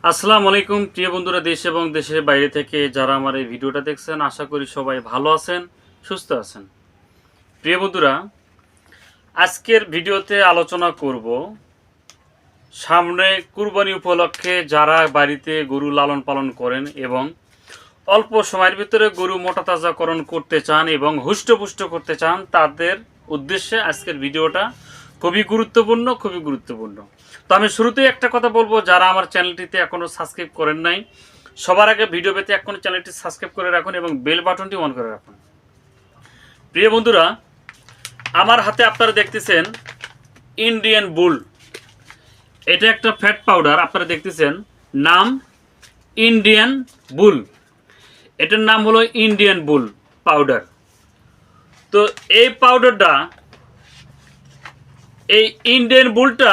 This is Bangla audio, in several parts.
আসসালামু আলাইকুম প্রিয় বন্ধুরা, দেশ এবং দেশের বাইরে থেকে যারা আমার এই ভিডিওটা দেখছেন, আশা করি সবাই ভালো আছেন, সুস্থ আছেন। প্রিয় বন্ধুরা, আজকের ভিডিওতে আলোচনা করব সামনে কুরবানি উপলক্ষে যারা বাড়িতে গরু লালন পালন করেন এবং অল্প সময়ের ভিতরে গরু মোটা তাজাকরণ করতে চান এবং হুষ্টপুষ্ট করতে চান, তাদের উদ্দেশ্যে আজকের ভিডিওটা খুবই গুরুত্বপূর্ণ। তো আমি শুরুতেই একটা কথা বলবো, যারা আমার চ্যানেলটিতে এখনও সাবস্ক্রাইব করেন নাই, সবার আগে ভিডিও পেতে এখনই চ্যানেলটি সাবস্ক্রাইব করে রাখুন এবং বেল বাটনটি অন করে রাখুন। প্রিয় বন্ধুরা, আমার হাতে আপনারা দেখতেছেন ইন্ডিয়ান বুল। এটা একটা ফ্যাট পাউডার, আপনারা দেখতেছেন নাম ইন্ডিয়ান বুল। এটার নাম হলো ইন্ডিয়ান বুল পাউডার। তো এই পাউডারটা, এই ইন্ডিয়ান বুলটা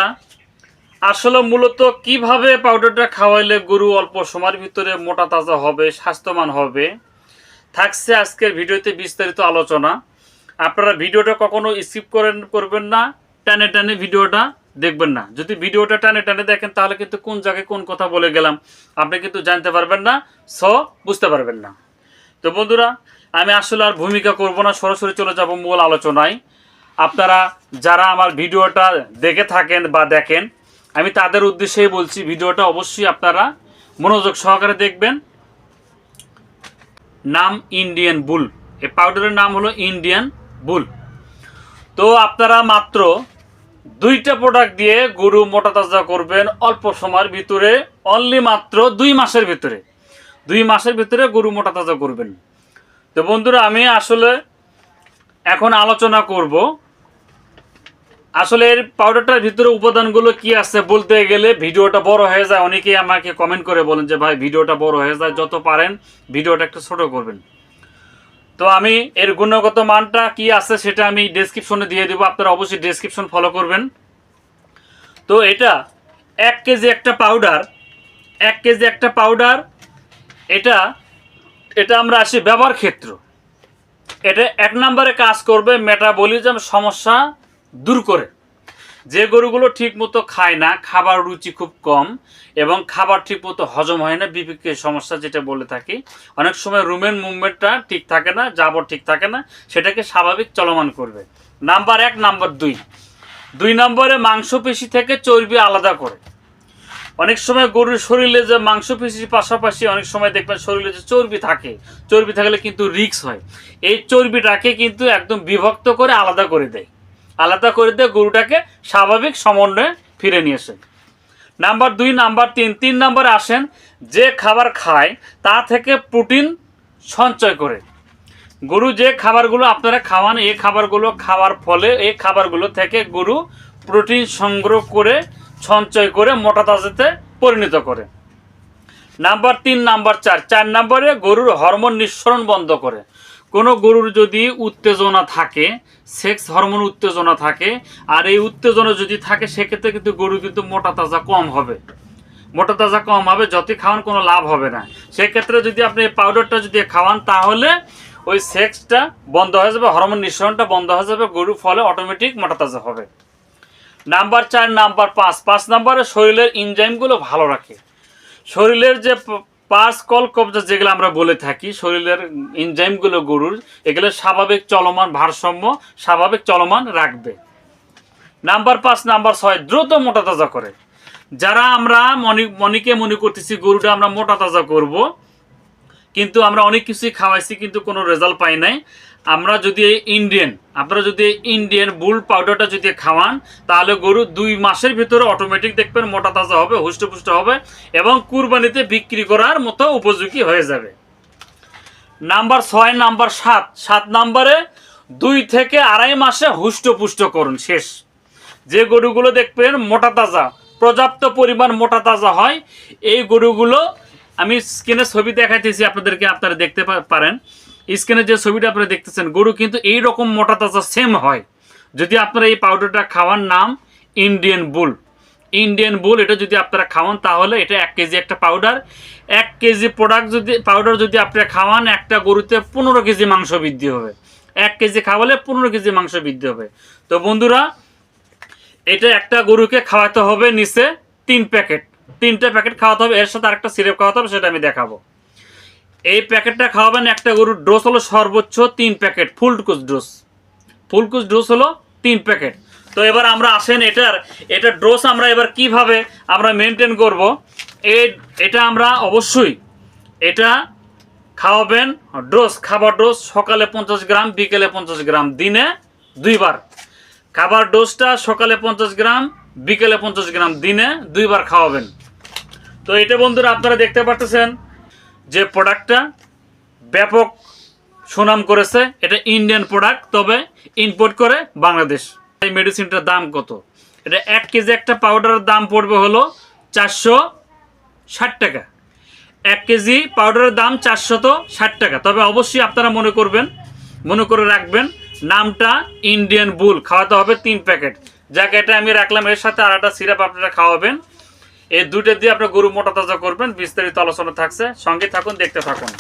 আসলে মূলত কিভাবে পাউডারটা খাওয়াইলে গরু অল্প সময়ের ভিতরে মোটা তাজা হবে, স্বাস্থ্যবান হবে, থাকছে আজকের ভিডিওতে বিস্তারিত আলোচনা। আপনারা ভিডিওটা কখনো স্কিপ করবেন না, টানে ভিডিওটা দেখবেন না। যদি ভিডিওটা টানে দেখেন তাহলে কিন্তু কোন জায়গায় কোন কথা বলে গেলাম আপনি কিন্তু জানতে পারবেন না, বুঝতে পারবেন না। তো বন্ধুরা, আমি আসলে আর ভূমিকা করব না, সরাসরি চলে যাব মূল আলোচনায়। আপনারা যারা আমার ভিডিওটা দেখে থাকেন বা দেখেন, আমি তাদের উদ্দেশ্যেই বলছি, ভিডিওটা অবশ্যই আপনারা মনোযোগ সহকারে দেখবেন। নাম ইন্ডিয়ান বুল, এই পাউডারের নাম হলো ইন্ডিয়ান বুল। তো আপনারা মাত্র 2টা প্রোডাক্ট দিয়ে গরু মোটা তাজা করবেন অল্প সময়ের ভিতরে, অনলি মাত্র 2 মাসের ভিতরে। 2 মাসের ভিতরে গরু মোটা তাজা করবেন। তো বন্ধুরা, আমি আসলে এখন আলোচনা করব আসলে এর পাউডারটার ভিতরে উপাদানগুলো কি আছে। বলতে গেলে ভিডিওটা বড় হয়ে যায়, অনেকেই আমাকে কমেন্ট করে বলেন যে ভাই ভিডিওটা বড় হয়ে যায়, যত পারেন ভিডিওটা একটু ছোট করবেন। তো আমি এর গুণগত মানটা কি আছে সেটা আমি ডেসক্রিপশনে দিয়ে দেবো, আপনারা অবশ্যই ডেসক্রিপশন ফলো করবেন। তো এটা 1 কেজি একটা পাউডার, 1 কেজি একটা পাউডার। এটা এটা আমরা আসি ব্যবহার ক্ষেত্র। এটা 1 নম্বরে কাজ করবে মেটাবলিজম সমস্যা দূর করে। যে গরুগুলো ঠিক মতো খায় না, খাবার রুচি খুব কম এবং খাবার ঠিক মতো হজম হয় না, বিপিকে সমস্যা যেটা বলে থাকি, অনেক সময় রুমের মুভমেন্টটা ঠিক থাকে না, জাবর ঠিক থাকে না, সেটাকে স্বাভাবিক চলমান করবে। নাম্বার 1। নাম্বার 2 নম্বরে মাংসপেশি থেকে চর্বি আলাদা করে। অনেক সময় গরুর শরীরে যে মাংসপেশির পাশাপাশি অনেক সময় দেখবেন শরীরে যে চর্বি থাকে, চর্বি থাকলে কিন্তু রিস্ক হয়। এই চর্বিটাকে কিন্তু একদম বিভক্ত করে আলাদা করে দেয়, গরুটাকে স্বাভাবিক সমন্বয়ে ফিরে নিয়ে আসে। নাম্বার 2। নাম্বার 3 নম্বরে আসেন, যে খাবার খায় তা থেকে প্রোটিন সঞ্চয় করে। গরু যে খাবারগুলো আপনারা খাওয়ান, এই খাবারগুলো খাওয়ার ফলে এই খাবারগুলো থেকে গরু প্রোটিন সংগ্রহ করে সঞ্চয় করে মোটা তাজাতে পরিণত করে। নাম্বার 3। নাম্বার 4 নম্বরে গরুর হরমোন নিঃসরণ বন্ধ করে। কোনো গরুর যদি উত্তেজনা থাকে, সেক্স হরমোন উত্তেজনা থাকে, আর এই উত্তেজনা যদি থাকে, সেক্ষেত্রে কিন্তু গরু কিন্তু মোটা তাজা কম হবে, যতই খাওয়ান কোনো লাভ হবে না। সেক্ষেত্রে যদি আপনি এই পাউডারটা যদি খাওয়ান, তাহলে ওই সেক্সটা বন্ধ হয়ে যাবে, হরমোন নিঃসরণটা বন্ধ হয়ে যাবে, গরু ফলে অটোমেটিক মোটা তাজা হবে। নাম্বার 4। নাম্বার 5 নম্বরে শরীরের এনজাইমগুলো ভালো রাখে। শরীরের যে পার্স কল কবজা যেগুলো আমরা বলে থাকি, শরীরের এনজাইমগুলো গরুর, এগুলো স্বাভাবিক চলমান ভারসাম্য স্বাভাবিক চলমান রাখবে। নাম্বার 5। নাম্বার 6 দ্রুত মোটা তাজা করে। যারা আমরা মনে করতেছি গরুটা আমরা মোটা তাজা করব, কিন্তু আমরা অনেক কিছুই খাওয়াইছি কিন্তু কোনো রেজাল্ট পাই নাই। আপনারা যদি ইন্ডিয়ান বুল পাউডারটা যদি খাওয়ান, তাহলে গরু 2 মাসের ভিতরে অটোমেটিক দেখবেন মোটা তাজা হবে, হুষ্টপুষ্ট হবে এবং কুরবানিতে বিক্রি করার মতো উপযোগী হয়ে যাবে। নাম্বার 6। নাম্বার 7 নম্বরে 2 থেকে 2.5 মাসে হুষ্টপুষ্টকরণ শেষ। যে গরুগুলো দেখবেন মোটা তাজা, পর্যাপ্ত পরিমাণ মোটা তাজা হয়, এই গরুগুলো আমি স্ক্রিনে ছবি দেখাইতেছি আপনাদেরকে, আপনারা দেখতে পারেন। স্ক্রিনে যে ছবিটা আপনারা দেখতেছেন, গরু কিন্তু এই রকম মোটা তাজা সেম হয় যদি আপনারা এই পাউডারটা খাওয়ান। নাম ইন্ডিয়ান বুল। এটা যদি আপনারা খাওয়ান, তাহলে এটা 1 কেজি একটা পাউডার, 1 কেজি পাউডার যদি আপনারা খাওয়ান, একটা গরুতে 15 কেজি মাংস বৃদ্ধি হবে। 1 কেজি খাওয়ালে 15 কেজি মাংস বৃদ্ধি হবে। তো বন্ধুরা, এটা একটা গরুকে খাওয়াতে হবে নিচে 3 প্যাকেট। 3টা প্যাকেট খাওয়াতে হবে, এর সাথে আরেকটা সিরাপ খাওয়াতে হবে, সেটা আমি দেখাবো। এই প্যাকেটটা খাওয়াবেন, একটা গরুর ডোজ হলো সর্বোচ্চ 3 প্যাকেট, ফুল কোর্স ডোজ হলো 3 প্যাকেট। তো এবার আমরা আসেন এটার ডোজ আমরা এবার কিভাবে আমরা মেনটেন করব। এটা আমরা অবশ্যই এটা খাওয়াবেন খাবার ডোজ সকালে 50 গ্রাম, বিকেলে 50 গ্রাম, দিনে 2 বার। খাবার ডোজটা সকালে 50 গ্রাম, বিকেলে 50 গ্রাম, দিনে 2 বার খাওয়াবেন। তো এটা বন্ধুরা আপনারা দেখতে পাচ্ছেন যে প্রোডাক্টটা ব্যাপক সুনাম করেছে। এটা ইন্ডিয়ান প্রোডাক্ট, তবে ইম্পোর্ট করে বাংলাদেশ। এই মেডিসিনটার দাম কত? এটা 1 কেজি একটা পাউডারের দাম পড়বে হলো 460 টাকা। 1 কেজি পাউডারের দাম 460 টাকা। তবে অবশ্যই আপনারা মনে করে রাখবেন, নামটা ইন্ডিয়ান বুল। খাওয়াতে হবে 3 প্যাকেট। যাকে এটা আমি রাখলাম, এর সাথে আর একটা সিরাপ আপনারা খাওয়াবেন। এই দুটো দিয়ে আপনার গরু মোটা তাজা করবেন। বিস্তারিত আলোচনা থাকছে, সঙ্গে থাকুন, দেখতে থাকুন।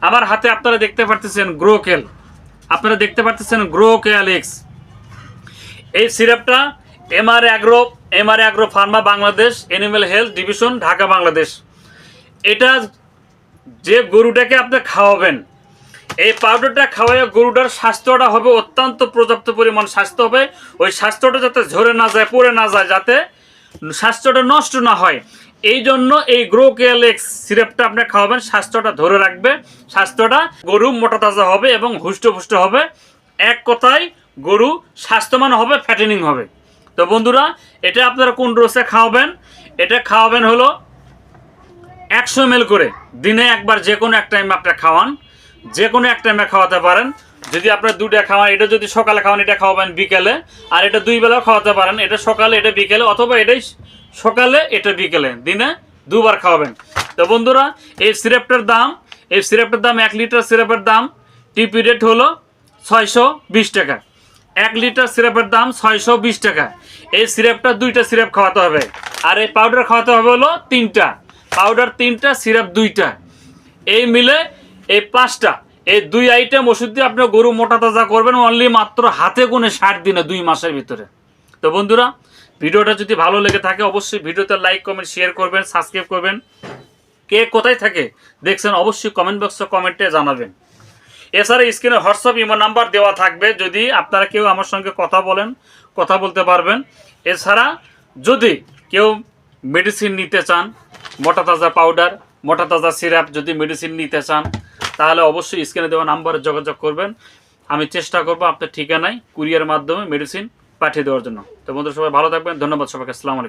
আমার হাতে আপনারা দেখতে পাচ্ছেন গ্রোকেল এক্স। এই সিরাপটা MR agro pharma Bangladesh, animal health division, Dhaka, Bangladesh. এটা যে গরুটাকে আপনি খাওয়াবেন, এই পাউডারটা খাওয়াইয়া গরুটার স্বাস্থ্যটা হবে অত্যন্ত পর্যাপ্ত পরিমাণ স্বাস্থ্য হবে। ওই স্বাস্থ্যটা যাতে ঝরে না যায়, পড়ে না যায়, যাতে স্বাস্থ্যটা নষ্ট না হয়, এই জন্য এই গ্রোকেল এক্স সিরাপটা আপনি খাওয়াবেন। স্বাস্থ্যটা ধরে রাখবে, স্বাস্থ্যটা গরু মোটা তাজা হবে এবং হুষ্টপুষ্ট হবে। এক কথায় গরু স্বাস্থ্যবান হবে, ফ্যাটেনিং হবে। তো বন্ধুরা, এটা আপনারা কোন ডোজে খাওয়াবেন? এটা খাওয়াবেন হলো 100 ml করে, দিনে একবার। যে কোনো এক টাইমে আপনারা খাওয়ান, যে কোনো এক টাইমে খাওয়াতে পারেন। যদি আপনার 2টা খাওয়ান, এটা যদি সকালে খাওয়ান, এটা খাওয়াবেন বিকেলে। আর এটা 2 বেলাও খাওয়াতে পারেন, এটা সকালে, এটা বিকেলে, অথবা এটাই সকালে, এটা বিকেলে, দিনে 2 বার খাওয়াবেন। তো বন্ধুরা, এই সিরাপটার দাম 1 লিটার সিরাপের দাম টিপি রেট হলো 620 টাকা। 1 লিটার সিরাপের দাম 620 টাকা। এই সিরাপটা 2টা সিরাপ খাওয়াতে হবে, আর এই পাউডার খাওয়াতে হবে হলো 3টা। পাউডার 3টা, সিরাপ 2টা, এই মিলে এই 5টা। এই 2 আইটেম ওষুধ দিয়ে আপনি গরু মোটা তাজা করবেন অনলি মাত্র হাতে গুনে 60 দিনে, 2 মাসের ভিতরে। তো বন্ধুরা, ভিডিওটা যদি ভালো লেগে থাকে অবশ্যই ভিডিওতে লাইক, কমেন্ট, শেয়ার করবেন, সাবস্ক্রাইব করবেন। কে কোথায় থাকে দেখছেন অবশ্যই কমেন্ট বক্সে কমেন্টে জানাবেন। এছাড়া স্ক্রিনে হোয়াটসঅ্যাপ ইমো নাম্বার দেওয়া থাকবে, যদি আপনারা কেউ আমার সঙ্গে কথা বলতে পারবেন। এছাড়া যদি কেউ মেডিসিন নিতে চান, মোটা তাজা পাউডার, মোটা তাজা সিরাপ যদি মেডিসিন নিতে চান, তাহলে অবশ্যই স্ক্রিনে দেওয়া নাম্বারে যোগাযোগ করবেন। আমি চেষ্টা করবো আপনার ঠিকানায় কুরিয়ার মাধ্যমে মেডিসিন পাঠিয়ে দেওয়ার জন্য। তো বন্ধুরা, সবাই ভালো থাকবেন। ধন্যবাদ সবাইকে। আসসালামু আলাইকুম।